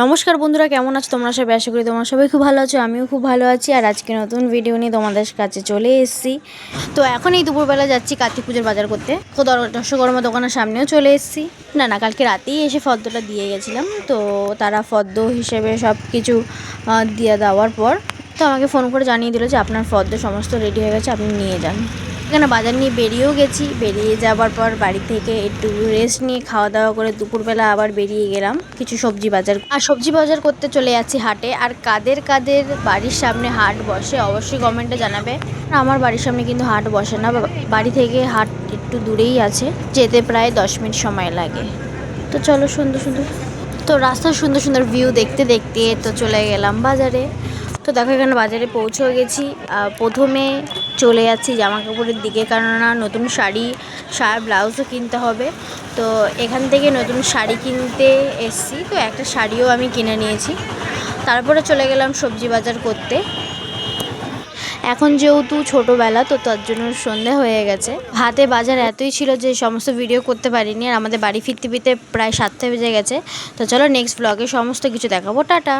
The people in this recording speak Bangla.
নমস্কার বন্ধুরা, কেমন আছো তোমরা সবাই? আশা করি তোমরা সবাই খুব ভালো আছো। আমিও খুব ভালো আছি। আর আজকে নতুন ভিডিও নিয়ে তোমাদের কাছে চলে এসেছি। তো এখন এই দুপুরবেলা যাচ্ছি কার্তিক পুজোর বাজার করতে। তো দর্শকর্মা দোকানের সামনেও চলে এসেছি। না কালকে রাতেই এসে ফর্দটা দিয়ে গেছিলাম। তো তারা ফর্দ হিসেবে সব কিছু দিয়ে দেওয়ার পর তো আমাকে ফোন করে জানিয়ে দিল যে আপনার ফর্দ সমস্ত রেডি হয়ে গেছে, আপনি নিয়ে যান। এখানে বাজার নিয়ে বেরিয়েও গেছি। বেরিয়ে যাওয়ার পর বাড়ি থেকে একটু রেস্ট নিয়ে খাওয়া দাওয়া করে দুপুরবেলা আবার বেরিয়ে গেলাম কিছু সবজি বাজার। আর সবজি বাজার করতে চলে যাচ্ছি হাটে। আর কাদের কাদের বাড়ির সামনে হাট বসে অবশ্যই কমেন্টে জানাবে। আমার বাড়ির সামনে কিন্তু হাট বসে না, বাড়ি থেকে হাট একটু দূরেই আছে, যেতে প্রায় 10 মিনিট সময় লাগে। তো চলো তো রাস্তার সুন্দর সুন্দর ভিউ দেখতে দেখতে তো চলে গেলাম বাজারে। তো দেখো এখানে বাজারে পৌঁছেও গেছি। প্রথমে চলে যাচ্ছি জামা কাপড়ের দিকে, কেননা নতুন শাড়ি ব্লাউজও কিনতে হবে। তো এখান থেকে নতুন শাড়ি কিনতে এসছি। তো একটা শাড়িও আমি কিনে নিয়েছি। তারপরে চলে গেলাম সবজি বাজার করতে। এখন যেহেতু ছোটোবেলা, তো তার জন্য সন্ধে হয়ে গেছে। হাতে বাজার এতই ছিল যে সমস্ত ভিডিও করতে পারিনি। আর আমাদের বাড়ি ফিরতে ফিরতে প্রায় 7টা বেজে গেছে। তো চলো নেক্সট ব্লগে সমস্ত কিছু দেখাবো। টাটা।